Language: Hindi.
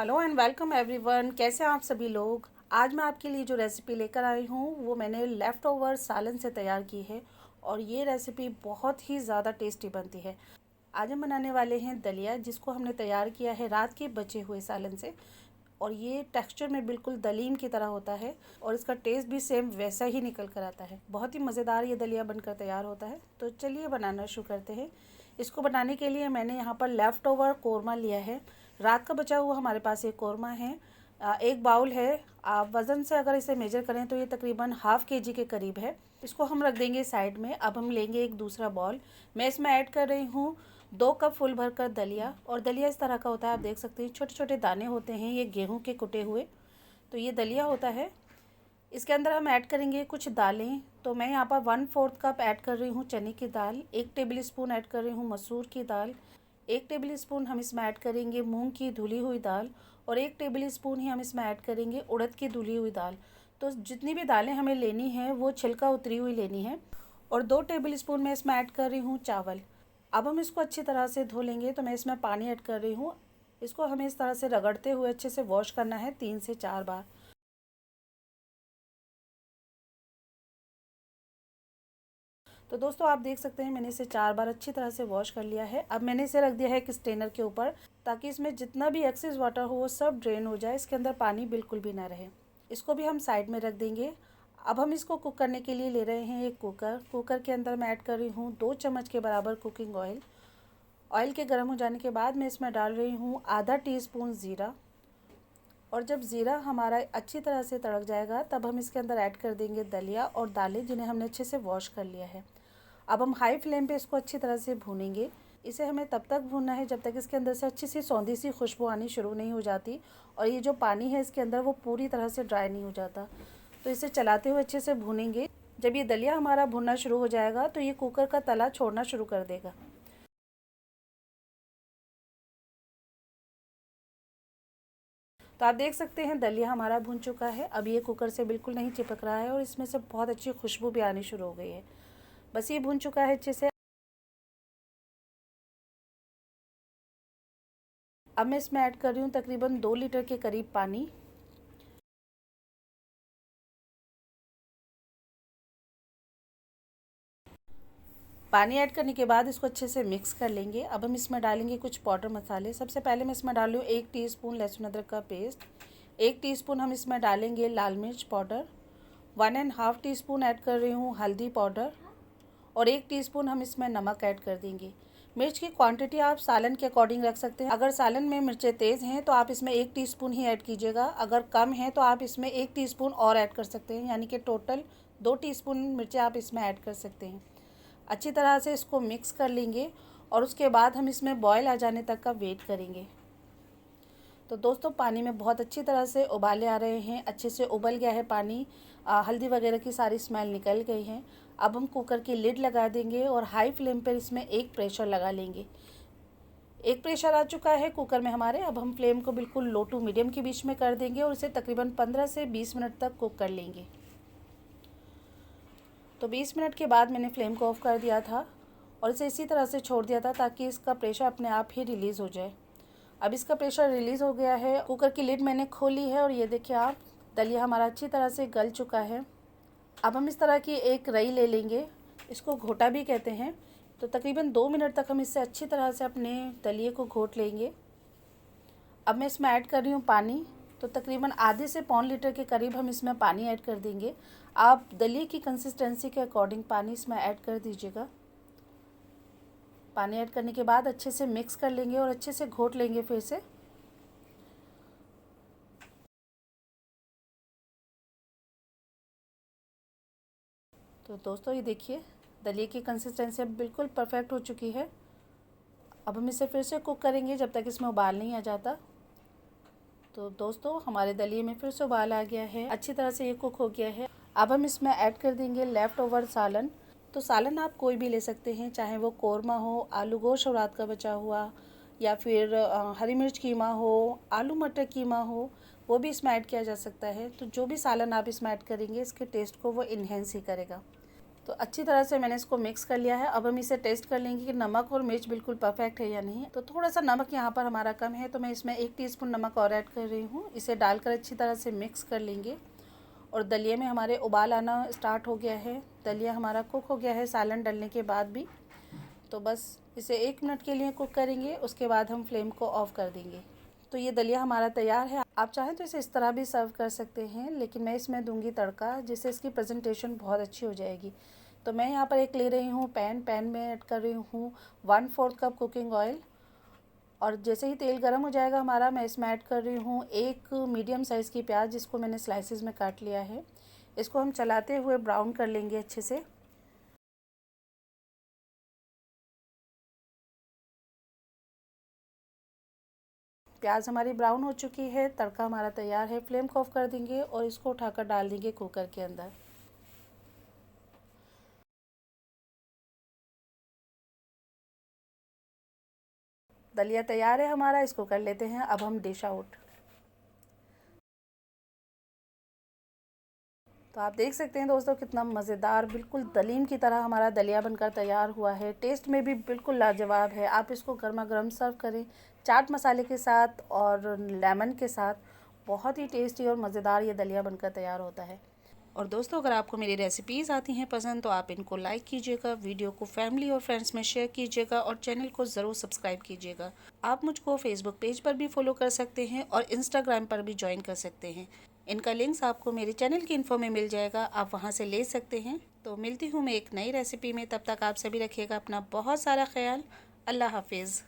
Hello and welcome everyone. कैसे हैं आप सभी लोग। आज मैं आपके लिए जो रेसिपी लेकर आई हूँ वो मैंने लेफ़्ट ओवर सालन से तैयार की है और ये रेसिपी बहुत ही ज़्यादा टेस्टी बनती है। आज हम बनाने वाले हैं दलिया, जिसको हमने तैयार किया है रात के बचे हुए सालन से। और ये टेक्सचर में बिल्कुल दलीम की तरह होता है और इसका टेस्ट भी सेम वैसा ही निकल कर आता है। बहुत ही मज़ेदार ये दलिया बनकर तैयार होता है। तो चलिए बनाना शुरू करते हैं। इसको बनाने के लिए मैंने यहाँ पर लेफ़्ट ओवर कोरमा लिया है। रात का बचा हुआ हमारे पास एक कोरमा है। एक बाउल है। आप वज़न से अगर इसे मेजर करें तो ये तकरीबन हाफ़ केजी के करीब है। इसको हम रख देंगे साइड में। अब हम लेंगे एक दूसरा बॉल। मैं इसमें ऐड कर रही हूँ 2 कप फुल भरकर दलिया। और दलिया इस तरह का होता है, आप देख सकते हैं छोटे छोटे दाने होते हैं, ये गेहूं के कुटे हुए। तो ये दलिया होता है। इसके अंदर हम ऐड करेंगे कुछ दालें। तो मैं यहाँ पर 1/4 कप ऐड कर रही हूँ चने की दाल, 1 टेबल स्पून ऐड कर रही हूँ मसूर की दाल, 1 टेबल स्पून हम इसमें ऐड करेंगे मूंग की धुली हुई दाल, और 1 टेबल स्पून ही हम इसमें ऐड करेंगे उड़द की धुली हुई दाल। तो जितनी भी दालें हमें लेनी है वो छिलका उतरी हुई लेनी है। और 2 टेबल स्पून मैं इसमें ऐड कर रही हूँ चावल। अब हम इसको अच्छी तरह से धो लेंगे। तो मैं इसमें पानी ऐड कर रही हूँ। इसको हमें इस तरह से रगड़ते हुए अच्छे से वॉश करना है 3 से 4 बार। तो दोस्तों आप देख सकते हैं मैंने इसे 4 बार अच्छी तरह से वॉश कर लिया है। अब मैंने इसे रख दिया है एक स्ट्रेनर के ऊपर, ताकि इसमें जितना भी एक्सेस वाटर हो वो सब ड्रेन हो जाए, इसके अंदर पानी बिल्कुल भी ना रहे। इसको भी हम साइड में रख देंगे। अब हम इसको कुक करने के लिए ले रहे हैं एक कुकर। कुकर के अंदर मैं ऐड कर रही हूँ 2 चम्मच के बराबर कुकिंग ऑयल। ऑयल के गर्म हो जाने के बाद मैं इसमें डाल रही हूँ आधा टीस्पून ज़ीरा। और जब ज़ीरा हमारा अच्छी तरह से तड़क जाएगा तब हम इसके अंदर ऐड कर देंगे दलिया और दालें, जिन्हें हमने अच्छे से वॉश कर लिया है। अब हम हाई फ्लेम पे इसको अच्छी तरह से भूनेंगे। इसे हमें तब तक भूनना है जब तक इसके अंदर से अच्छी सी सौंधी सी खुशबू आनी शुरू नहीं हो जाती और ये जो पानी है इसके अंदर वो पूरी तरह से ड्राई नहीं हो जाता। तो इसे चलाते हुए अच्छे से भूनेंगे। जब ये दलिया हमारा भुनना शुरू हो जाएगा तो ये कुकर का तला छोड़ना शुरू कर देगा। तो आप देख सकते हैं दलिया हमारा भुन चुका है। अब ये कुकर से बिल्कुल नहीं चिपक रहा है और इसमें से बहुत अच्छी खुशबू भी आनी शुरू हो गई है। बस ये भुन चुका है अच्छे से। अब मैं इसमें ऐड कर रही हूँ तकरीबन 2 लीटर के करीब पानी। पानी ऐड करने के बाद इसको अच्छे से मिक्स कर लेंगे। अब हम इसमें डालेंगे कुछ पाउडर मसाले। सबसे पहले मैं इसमें डाल रही हूँ 1 टीस्पून लहसुन अदरक का पेस्ट, 1 टीस्पून हम इसमें डालेंगे लाल मिर्च पाउडर, 1.5 टीस्पून ऐड कर रही हूँ हल्दी पाउडर, और 1 टीस्पून हम इसमें नमक ऐड कर देंगे। मिर्च की क्वांटिटी आप सालन के अकॉर्डिंग रख सकते हैं। अगर सालन में मिर्चें तेज़ हैं तो आप इसमें 1 टीस्पून ही ऐड कीजिएगा। अगर कम है तो आप इसमें 1 टीस्पून और ऐड कर सकते हैं, यानी कि टोटल 2 टीस्पून मिर्चें आप इसमें ऐड कर सकते हैं। अच्छी तरह से इसको मिक्स कर लेंगे और उसके बाद हम इसमें बॉयल आ जाने तक का वेट करेंगे। तो दोस्तों पानी में बहुत अच्छी तरह से उबाले आ रहे हैं, अच्छे से उबल गया है पानी। हल्दी वगैरह की सारी स्मेल निकल गई है। अब हम कुकर की लिड लगा देंगे और हाई फ्लेम पर इसमें एक प्रेशर लगा लेंगे। एक प्रेशर आ चुका है कुकर में हमारे। अब हम फ्लेम को बिल्कुल लो टू मीडियम के बीच में कर देंगे और इसे तकरीबन 15 से 20 मिनट तक कुक कर लेंगे। तो 20 मिनट के बाद मैंने फ्लेम को ऑफ़ कर दिया था और इसे इसी तरह से छोड़ दिया था ताकि इसका प्रेशर अपने आप ही रिलीज़ हो जाए। अब इसका प्रेशर रिलीज़ हो गया है। कुकर की लिड मैंने खोली है और ये देखिए आप, दलिया हमारा अच्छी तरह से गल चुका है। अब हम इस तरह की एक रई ले लेंगे, इसको घोटा भी कहते हैं। तो तकरीबन 2 मिनट तक हम इससे अच्छी तरह से अपने दलिए को घोट लेंगे। अब मैं इसमें ऐड कर रही हूँ पानी। तो तकरीबन आधे से पौन लीटर के करीब हम इसमें पानी ऐड कर देंगे। आप दलिए की कंसिस्टेंसी के अकॉर्डिंग पानी इसमें ऐड कर दीजिएगा। पानी ऐड करने के बाद अच्छे से मिक्स कर लेंगे और अच्छे से घोट लेंगे फिर से। तो दोस्तों ये देखिए दलिए की कंसिस्टेंसी अब बिल्कुल परफेक्ट हो चुकी है। अब हम इसे फिर से कुक करेंगे जब तक इसमें उबाल नहीं आ जाता। तो दोस्तों हमारे दलिए में फिर से उबाल आ गया है, अच्छी तरह से ये कुक हो गया है। अब हम इसमें ऐड कर देंगे लेफ़्ट ओवर सालन। तो सालन आप कोई भी ले सकते हैं, चाहे वो कोरमा हो, आलू गोश्त और रात का बचा हुआ, या फिर हरी मिर्च कीमा हो, आलू मटर कीमा हो, वो भी इसमें ऐड किया जा सकता है। तो जो भी सालन आप इसमें ऐड करेंगे इसके टेस्ट को वो इन्हेंस ही करेगा। तो अच्छी तरह से मैंने इसको मिक्स कर लिया है। अब हम इसे टेस्ट कर लेंगे कि नमक और मिर्च बिल्कुल परफेक्ट है या नहीं। तो थोड़ा सा नमक यहाँ पर हमारा कम है, तो मैं इसमें 1 टीस्पून नमक और ऐड कर रही हूँ। इसे डालकर अच्छी तरह से मिक्स कर लेंगे। और दलिये में हमारे उबाल आना स्टार्ट हो गया है। दलिया हमारा कुक हो गया है सालन डालने के बाद भी। तो बस इसे 1 मिनट के लिए कुक करेंगे, उसके बाद हम फ्लेम को ऑफ़ कर देंगे। तो ये दलिया हमारा तैयार है। आप चाहें तो इसे इस तरह भी सर्व कर सकते हैं, लेकिन मैं इसमें दूंगी तड़का, जिससे इसकी प्रेजेंटेशन बहुत अच्छी हो जाएगी। तो मैं यहाँ पर एक ले रही हूँ पैन में ऐड कर रही हूँ 1/4 कप कुकिंग ऑयल। और जैसे ही तेल गर्म हो जाएगा हमारा, मैं इसमें ऐड कर रही हूँ 1 मीडियम साइज़ की प्याज, जिसको मैंने स्लाइसेस में काट लिया है। इसको हम चलाते हुए ब्राउन कर लेंगे अच्छे से। प्याज हमारी ब्राउन हो चुकी है, तड़का हमारा तैयार है। फ्लेम को ऑफ कर देंगे और इसको उठाकर डाल देंगे कुकर के अंदर। दलिया तैयार है हमारा, इसको कर लेते हैं अब हम डिश आउट। तो आप देख सकते हैं दोस्तों, कितना मज़ेदार बिल्कुल दलीम की तरह हमारा दलिया बनकर तैयार हुआ है। टेस्ट में भी बिल्कुल लाजवाब है। आप इसको गर्मा गर्म सर्व करें चाट मसाले के साथ और लेमन के साथ। बहुत ही टेस्टी और मज़ेदार ये दलिया बनकर तैयार होता है। और दोस्तों, अगर आपको मेरी रेसिपीज़ आती हैं पसंद, तो आप इनको लाइक कीजिएगा, वीडियो को फैमिली और फ्रेंड्स में शेयर कीजिएगा और चैनल को ज़रूर सब्सक्राइब कीजिएगा। आप मुझको फेसबुक पेज पर भी फॉलो कर सकते हैं और इंस्टाग्राम पर भी ज्वाइन कर सकते हैं। इनका लिंक्स आपको मेरे चैनल की इन्फो में मिल जाएगा, आप वहाँ से ले सकते हैं। तो मिलती हूँ मैं एक नई रेसिपी में, तब तक आप सभी रखिएगा अपना बहुत सारा ख्याल। अल्लाह हाफिज़।